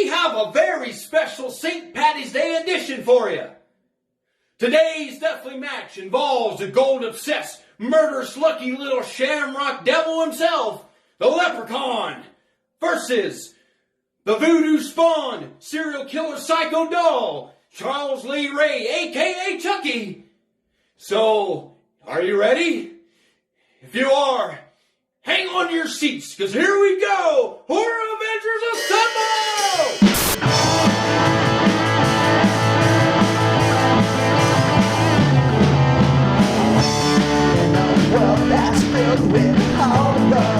we have a very special St. Patty's Day edition for you. Today's Deathly Match involves a gold-obsessed, murderous-looking little shamrock devil himself, the Leprechaun, versus the voodoo-spawned serial killer psycho doll, Charles Lee Ray, a.k.a. Chucky. So, are you ready? If you are, hang on to your seats, because here we go! Horror Avengers assemble! Well, that's filled with horror.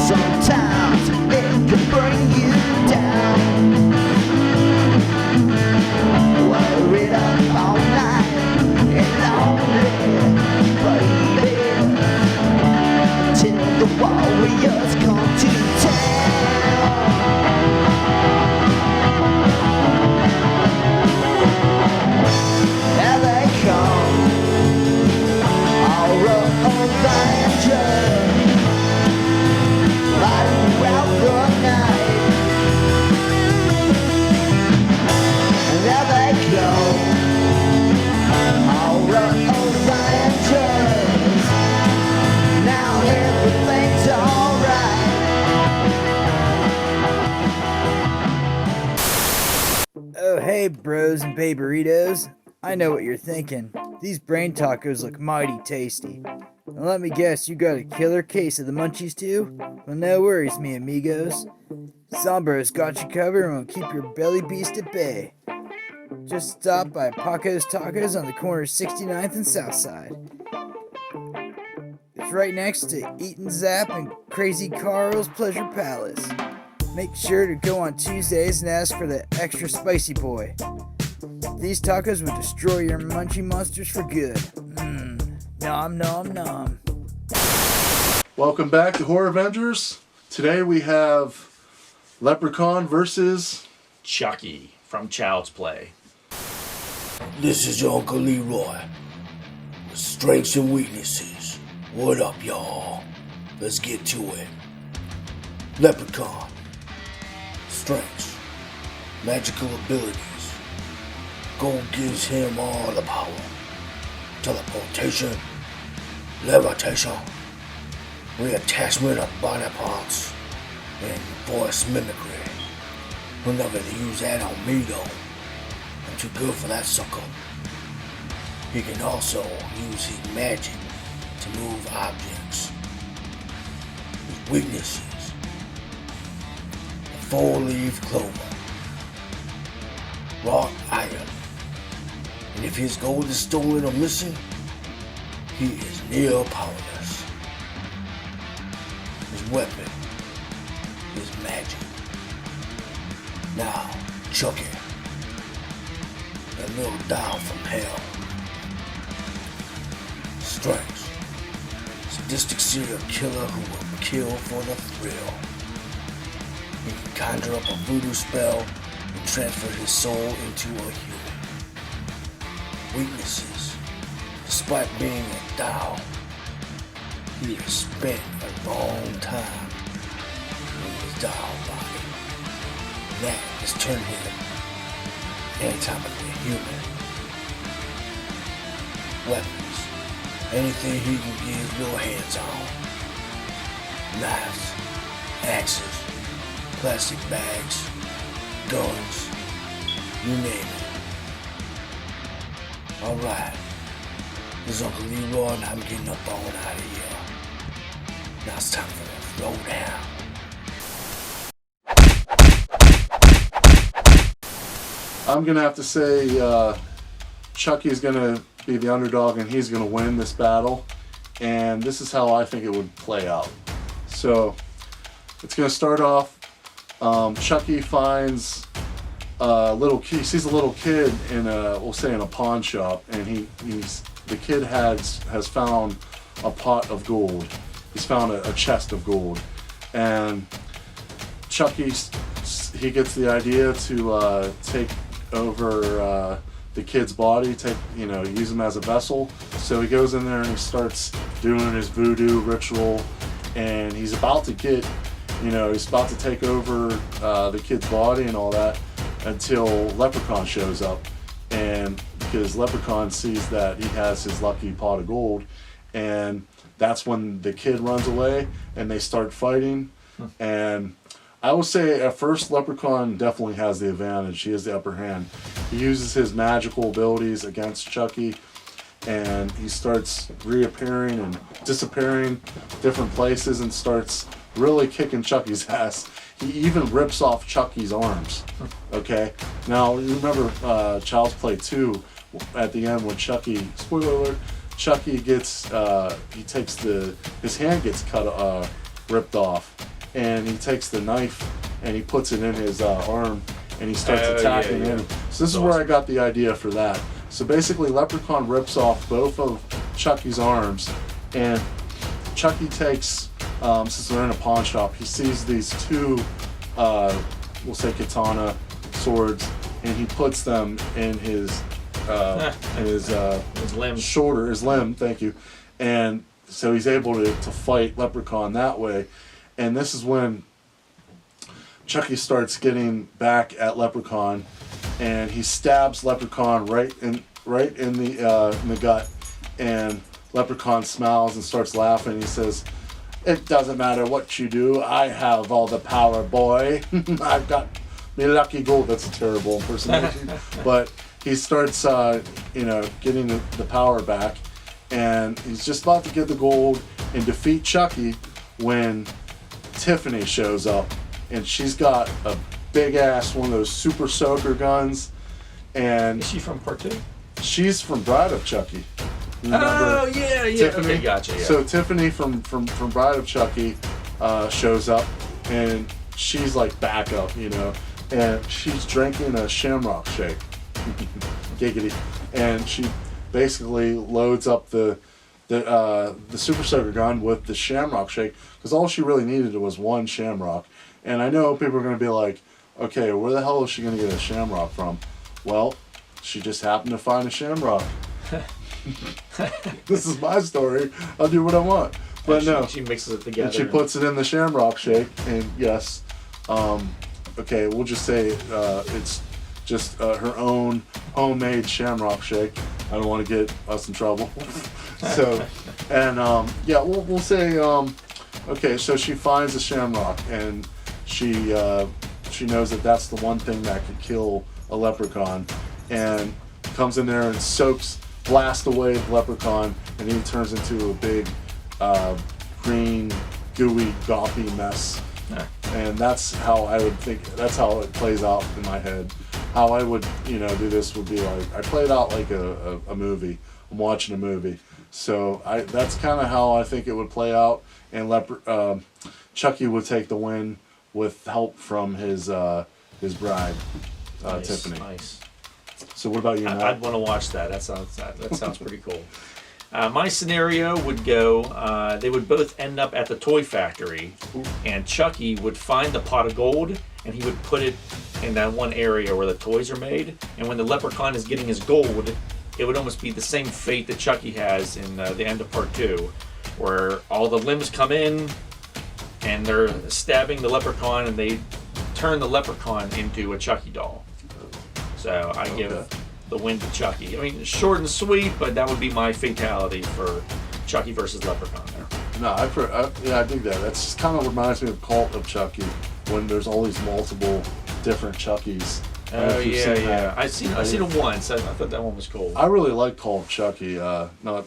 Sometimes it can bring you down. Worried up all night and lonely, baby, till the warriors come to town. There they come, Horror Avenger, lighting out the night. And there they go, Horror Avengers. Now everything's alright. Oh hey bros and baby burritos. I know what you're thinking. These brain tacos look mighty tasty. Now let me guess, you got a killer case of the munchies too? Well, no worries, mi amigos. Sombro's got you covered and will keep your belly beast at bay. Just stop by Paco's Tacos on the corner of 69th and Southside. It's right next to Eatin' Zap and Crazy Carl's Pleasure Palace. Make sure to go on Tuesdays and ask for the extra spicy boy. These tacos would destroy your munchie monsters for good. Nom nom nom. Welcome back to Horror Avengers. Today we have Leprechaun versus Chucky from Child's Play. This is your Uncle Leroy with strengths and weaknesses. What up, y'all? Let's get to it. Leprechaun. Strengths. Magical abilities. Ghoul gives him all the power. Teleportation. Levitation. Reattachment of body parts. And voice mimicry. We'll never use that on me though. I'm too good for that sucker. He can also use his magic to move objects. His weaknesses. The 4-leaf clover. Wrought iron. And if his gold is stolen or missing, he is near powerless. His weapon is magic. Now, Chucky. A little down from hell. Strengths. Sadistic serial killer who will kill for the thrill. He can conjure up a voodoo spell and transfer his soul into a human. Weaknesses. Despite being a doll, he has spent a long time in his doll body. That has turned him anatomically human. Weapons. Anything he can get his little hands on. Knives, axes, plastic bags, guns, you name it. Alright, this is Uncle Leroy and I'm getting up on out of here. Now it's time for the throwdown. I'm gonna have to say Chucky's gonna be the underdog and he's gonna win this battle, and this is how I think it would play out. So it's gonna start off. Chucky finds he sees a little kid in we'll say in a pawn shop, and the kid has found a pot of gold. He's found a chest of gold, and Chucky he gets the idea to take over the kid's body, use him as a vessel. So he goes in there and he starts doing his voodoo ritual, and he's about to get You know, he's about to take over the kid's body and all that until Leprechaun shows up. And because Leprechaun sees that he has his lucky pot of gold, and that's when the kid runs away and they start fighting. And I will say at first Leprechaun definitely has the advantage. He has the upper hand. He uses his magical abilities against Chucky, and he starts reappearing and disappearing different places and starts really kicking Chucky's ass. He even rips off Chucky's arms. Okay? Now, you remember Child's Play 2 at the end when Chucky, spoiler alert, Chucky gets, he takes his hand gets cut, ripped off, and he takes the knife and he puts it in his arm and he starts attacking him. So this is where I got the idea for that. So basically Leprechaun rips off both of Chucky's arms, and Chucky takes, since they're in a pawn shop, he sees these two, we'll say katana swords, and he puts them in his limb. His limb, thank you. And so he's able to fight Leprechaun that way. And this is when Chucky starts getting back at Leprechaun, and he stabs Leprechaun right in the gut. And Leprechaun smiles and starts laughing. He says, "It doesn't matter what you do. I have all the power, boy. I've got me lucky gold." That's a terrible impersonation, but he starts, getting the power back, and he's just about to get the gold and defeat Chucky when Tiffany shows up, and she's got a big ass one of those super soaker guns. And Is she from part 2? She's from Bride of Chucky. Remember Oh yeah. Tiffany? Okay, gotcha. Yeah. So Tiffany from Bride of Chucky shows up, and she's like backup, and she's drinking a shamrock shake. Giggity. And she basically loads up the super soaker gun with the shamrock shake, because all she really needed was one shamrock. And I know people are going to be like, okay, where the hell is she going to get a shamrock from? Well, she just happened to find a shamrock. This is my story. I'll do what I want. But no, she mixes it together. and she puts it in the shamrock shake. And yes, okay, we'll just say it's just her own homemade shamrock shake. I don't want to get us in trouble. So, and we'll say, okay, so she finds a shamrock, and she knows that that's the one thing that could kill a leprechaun, and comes in there and blasts away the leprechaun, and he turns into a big green, gooey, gothy mess. And that's how I would think, that's how it plays out in my head. How I would, do this would be like, I play it out like a movie. I'm watching a movie. So that's kind of how I think it would play out. And Chucky would take the win with help from his bride, Nice, Tiffany. Nice. So what about you, Matt? I'd want to watch that. That sounds pretty cool. My scenario would go, they would both end up at the toy factory, and Chucky would find the pot of gold, and he would put it in that one area where the toys are made. And when the leprechaun is getting his gold, it would almost be the same fate that Chucky has in the end of part 2, where all the limbs come in, and they're stabbing the leprechaun, and they turn the leprechaun into a Chucky doll. So I give the win to Chucky. I mean, short and sweet, but that would be my fatality for Chucky versus Leprechaun there. No, I dig that. That's just kind of reminds me of Cult of Chucky, when there's all these multiple different Chuckies. Oh yeah. I seen it once. I thought that one was cool. I really like Cult of Chucky. Not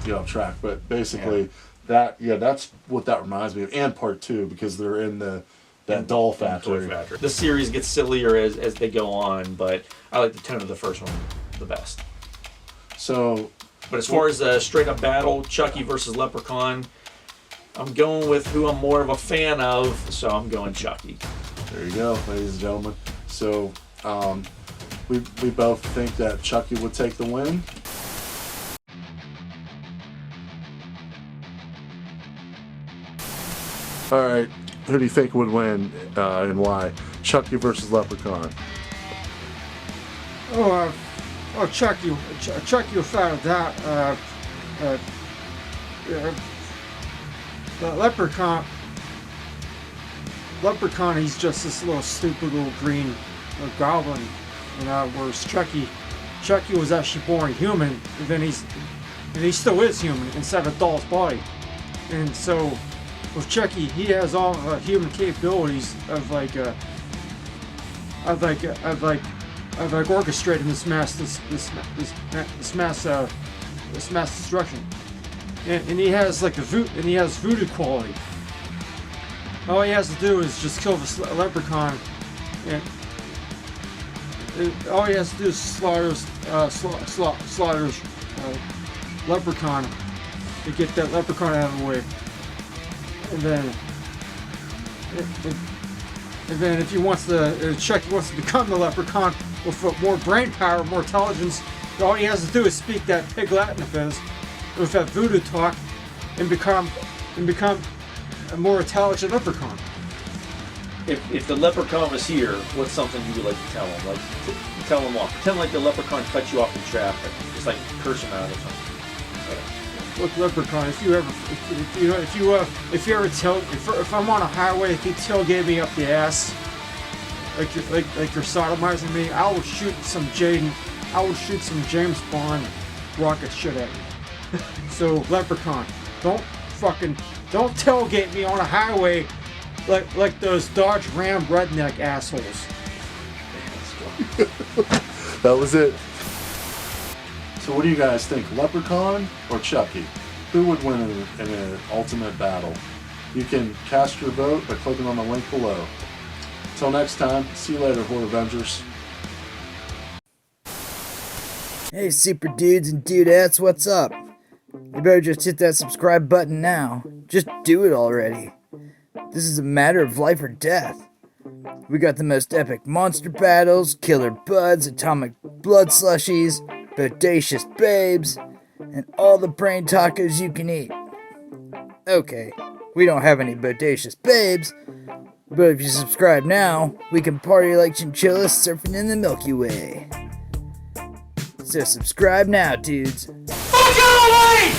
get off track, but basically that's what that reminds me of. And part 2, because they're in that doll factory. The series gets sillier as they go on, but I like the tone of the first one the best. So, but as far as a straight up battle, Chucky versus Leprechaun, I'm going with who I'm more of a fan of, so I'm going Chucky. There you go, ladies and gentlemen. So, we both think that Chucky would take the win. All right, who do you think would win and why? Chucky versus Leprechaun. Chucky without a doubt. The Leprechaun, Leprechaun, he's just this little stupid little green goblin, whereas Chucky was actually born human, and then he still is human inside a doll's body. And so with Chucky, he has all human capabilities of orchestrating this mass destruction. And he has voodoo quality. All he has to do is just kill the leprechaun, and all he has to do is slaughter leprechaun to get that leprechaun out of the way. And then if he wants to, Chucky wants to become the leprechaun with more brain power, more intelligence, all he has to do is speak that pig Latin of his, with that voodoo talk, and become a more intelligent leprechaun. If the leprechaun was here, what's something you would like to tell him? Like, tell him off. Pretend like the leprechaun cut you off in traffic. Just like curse him out or something. Look, Leprechaun, if I'm on a highway, if you tailgate me up the ass, like you're sodomizing me, I will shoot some James Bond rocket shit at you. So Leprechaun, don't tailgate me on a highway like those Dodge Ram redneck assholes. That was it. So what do you guys think, Leprechaun or Chucky? Who would win in an ultimate battle? You can cast your vote by clicking on the link below. Until next time, see you later, Horror Avengers. Hey, super dudes and dudettes, what's up? You better just hit that subscribe button now. Just do it already. This is a matter of life or death. We got the most epic monster battles, killer buds, atomic blood slushies, bodacious babes, and all the brain tacos you can eat. Okay, we don't have any bodacious babes, but if you subscribe now, we can party like chinchillas surfing in the Milky Way. So subscribe now, dudes. Fuck away!